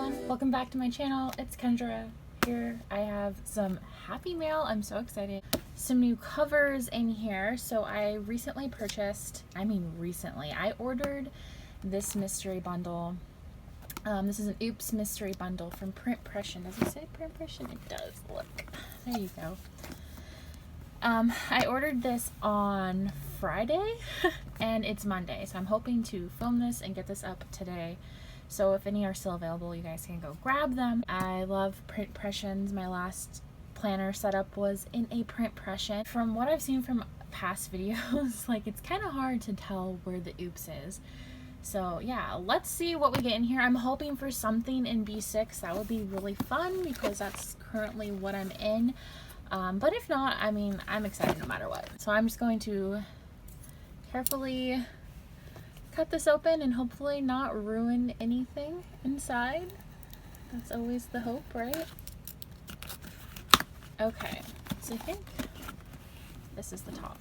everyone, welcome back to my channel. It's Kendra here. I have some happy mail. I'm so excited. Some new covers in here. So I recently purchased, I ordered this mystery bundle. This is an Oops mystery bundle from Pression. Does it say Pression? It does. Look, there you go. I ordered this on Friday and it's Monday, so I'm hoping to film this and get this up today. So if any are still available, you guys can go grab them. I love print pressions. My last planner setup was in a print pression. From what I've seen from past videos, like it's kind of hard to tell where the oops is. So yeah, let's see what we get in here. I'm hoping for something in B6. That would be really fun because that's currently what I'm in. But if not, I mean, I'm excited no matter what. So I'm just going to carefully cut this open and hopefully not ruin anything inside. That's always the hope, right? Okay, so I think this is the top.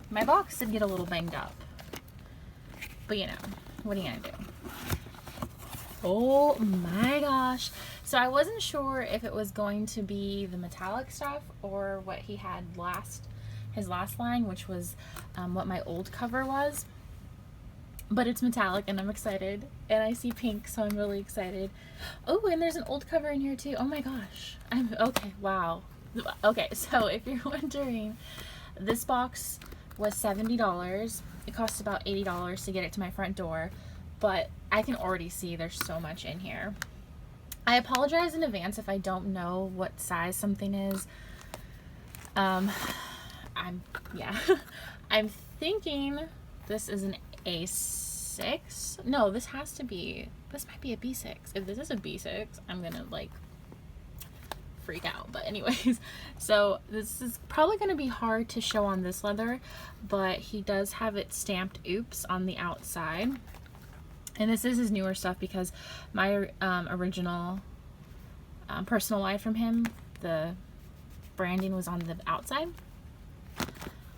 My box did get a little banged up, but you know, what are you gonna do? Oh my gosh. So I wasn't sure if it was going to be the metallic stuff or what he had his last line, which was what my old cover was. But it's metallic and I'm excited. And I see pink, so I'm really excited. Oh, and there's an old cover in here too. Oh my gosh. Okay, wow. Okay, so if you're wondering, this box was $70. It cost about $80 to get it to my front door. But I can already see there's so much in here. I apologize in advance if I don't know what size something is. I'm thinking this is an A6. No, this might be a B6. If this is a B6, I'm gonna like freak out. But anyways, so this is probably gonna be hard to show on this leather, but he does have it stamped oops on the outside. And this is his newer stuff because my original personal line from him, the branding was on the outside.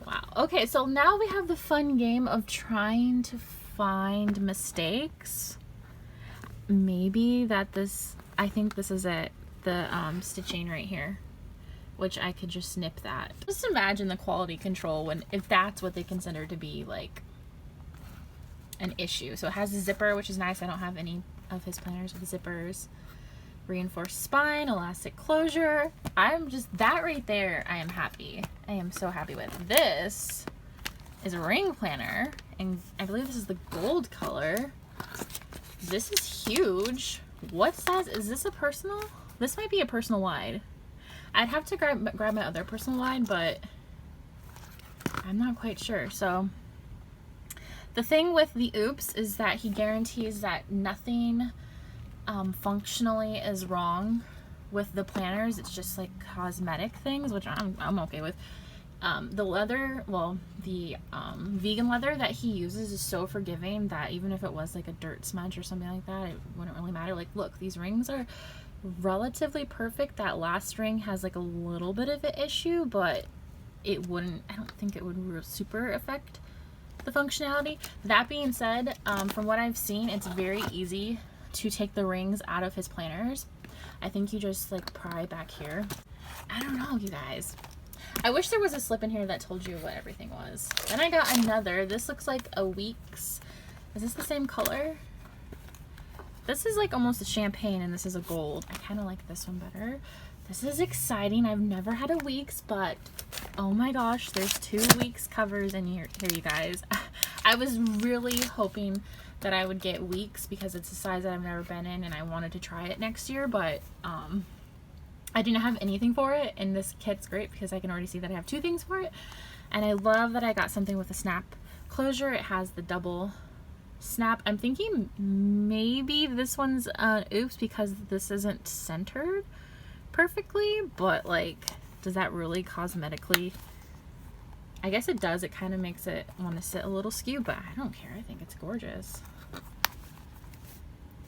Wow. Okay, so now we have the fun game of trying to find mistakes. Maybe that I think this is it, the stitching right here, which I could just snip that. Just imagine the quality control if that's what they consider to be like an issue. So it has a zipper, which is nice. I don't have any of his planners with zippers. Reinforced spine, elastic closure. That right there, I am happy. I am so happy with. This is a ring planner, and I believe this is the gold color. This is huge. What size? Is this a personal? This might be a personal wide. I'd have to grab my other personal wide, but I'm not quite sure. So the thing with the oops is that he guarantees that nothing functionally is wrong with the planners. It's just like cosmetic things, which I'm okay with. The leather, well, the vegan leather that he uses is so forgiving that even if it was like a dirt smudge or something like that, it wouldn't really matter. Like, look, these rings are relatively perfect. That last ring has like a little bit of an issue, but I don't think it would super affect the functionality. That being said, from what I've seen, it's very easy to take the rings out of his planners. I think you just like pry back here. I don't know, you guys. I wish there was a slip in here that told you what everything was. Then I got another. This looks like a Weeks. Is this the same color? This is like almost a champagne and this is a gold. I kind of like this one better. This is exciting. I've never had a Weeks, but oh my gosh, there's 2 Weeks covers in here, you guys. I was really hoping that I would get Weeks because it's a size that I've never been in and I wanted to try it next year, but I didn't have anything for it, and this kit's great because I can already see that I have 2 things for it. And I love that I got something with a snap closure. It has the double snap. I'm thinking maybe this one's oops because this isn't centered perfectly, but like, does that really cosmetically? I guess it does. It kind of makes it want to sit a little skew, but I don't care. I think it's gorgeous.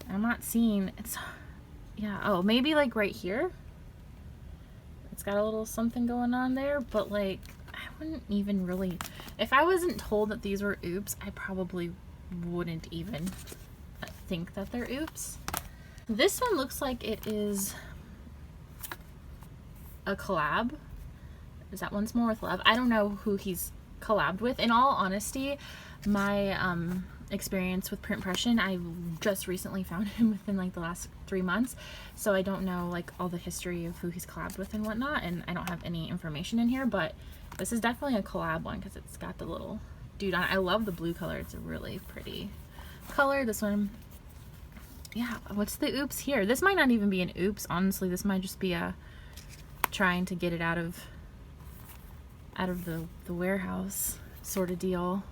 I'm not seeing yeah, oh, maybe like right here. It's got a little something going on there, but like, I wouldn't even really, if I wasn't told that these were oops, I probably wouldn't even think that they're oops. This one looks like it is a collab. Is that one's more with love? I don't know who he's collabed with. In all honesty, my experience with Pression, I just recently found him within like the last 3 months, so I don't know like all the history of who he's collabed with and whatnot, and I don't have any information in here, but this is definitely a collab one because it's got the little dude on it. I love the blue color. It's a really pretty color. This one, yeah, what's the oops here? This might not even be an oops, honestly. This might just be a trying to get it out of the warehouse sort of deal.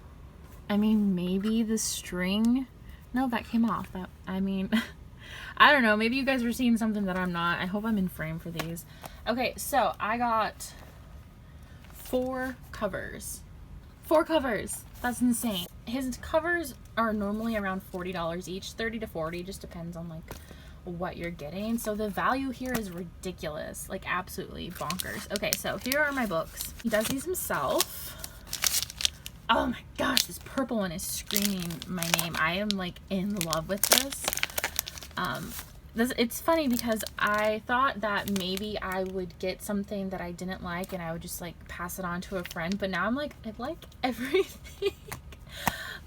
I mean, maybe the string, no, that came off. That, I mean, I don't know, maybe you guys are seeing something that I'm not. I hope I'm in frame for these. Okay, so I got 4 covers. 4 covers, that's insane. His covers are normally around $40 each, 30 to 40, just depends on like what you're getting. So the value here is ridiculous, like absolutely bonkers. Okay, so here are my books. He does these himself. Oh my gosh, this purple one is screaming my name. I am like in love with this. It's funny because I thought that maybe I would get something that I didn't like and I would just like pass it on to a friend, but now I'm like, I like everything.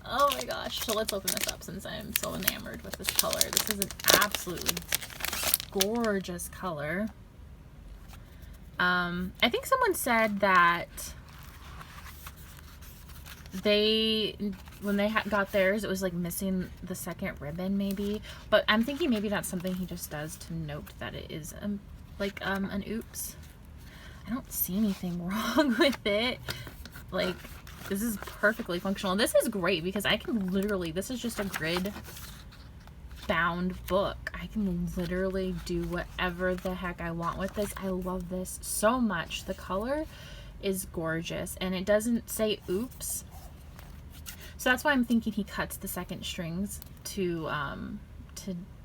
Oh my gosh. So let's open this up since I'm so enamored with this color. This is an absolutely gorgeous color. I think someone said that when they got theirs, it was like missing the second ribbon maybe, but I'm thinking maybe that's something he just does to note that it is like an oops. I don't see anything wrong with it. Like, this is perfectly functional. This is great because I can literally, this is just a grid bound book. I can literally do whatever the heck I want with this. I love this so much. The color is gorgeous and it doesn't say oops. So that's why I'm thinking he cuts the second strings to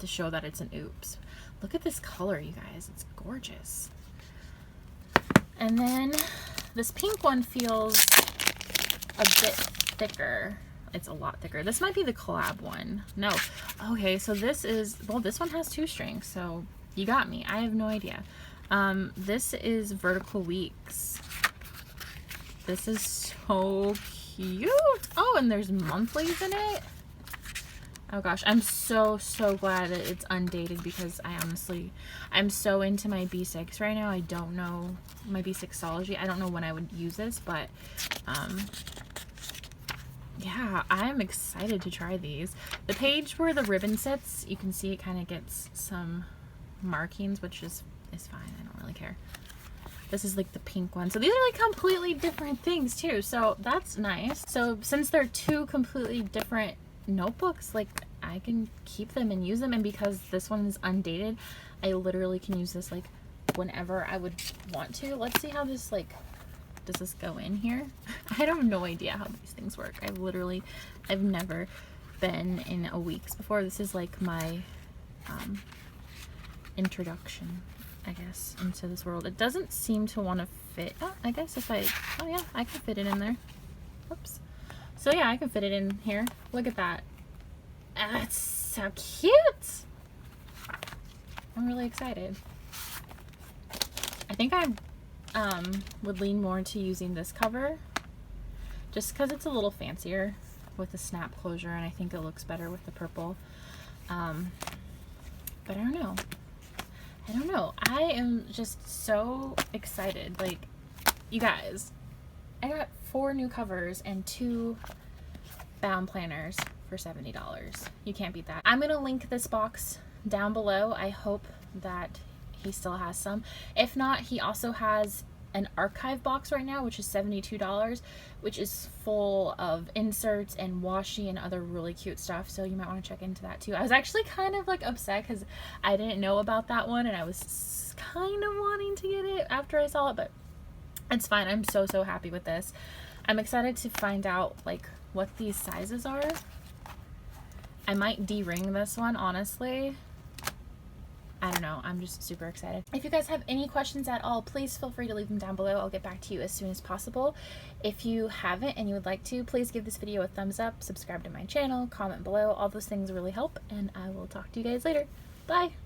show that it's an oops. Look at this color, you guys. It's gorgeous. And then this pink one feels a bit thicker. It's a lot thicker. This might be the collab one. No. Okay, so this is, well, this one has 2 strings, so you got me. I have no idea. This is Vertical Weeks. This is so cute. Oh, and there's monthlies in it. Oh gosh, I'm so glad that it's undated because I'm so into my B6 right now. I don't know my B6ology. I don't know when I would use this, but yeah, I'm excited to try these. The page where the ribbon sits, you can see it kind of gets some markings, which is fine. I don't really care. This is like the pink one. So these are like completely different things too. So that's nice. So since they're 2 completely different notebooks, like I can keep them and use them. And because this one is undated, I literally can use this like whenever I would want to. Let's see how this like, does this go in here? I have no idea how these things work. I've never been in a Weeks before. This is like my introduction, I guess, into this world. It doesn't seem to want to fit. Oh, I guess if oh yeah, I can fit it in there. Whoops. So yeah, I can fit it in here. Look at that. That's so cute. I'm really excited. I think I would lean more into using this cover just because it's a little fancier with the snap closure, and I think it looks better with the purple. But I don't know. I am just so excited. Like, you guys, I got 4 new covers and 2 bound planners for $70. You can't beat that. I'm gonna link this box down below. I hope that he still has some. If not, he also has an archive box right now, which is $72, which is full of inserts and washi and other really cute stuff, so you might want to check into that too. I was actually kind of like upset because I didn't know about that one and I was kind of wanting to get it after I saw it, but it's fine. I'm so happy with this. I'm excited to find out like what these sizes are. I might de-ring this one, honestly. I don't know. I'm just super excited. If you guys have any questions at all, please feel free to leave them down below. I'll get back to you as soon as possible. If you haven't and you would like to, please give this video a thumbs up, subscribe to my channel, comment below. All those things really help, and I will talk to you guys later. Bye.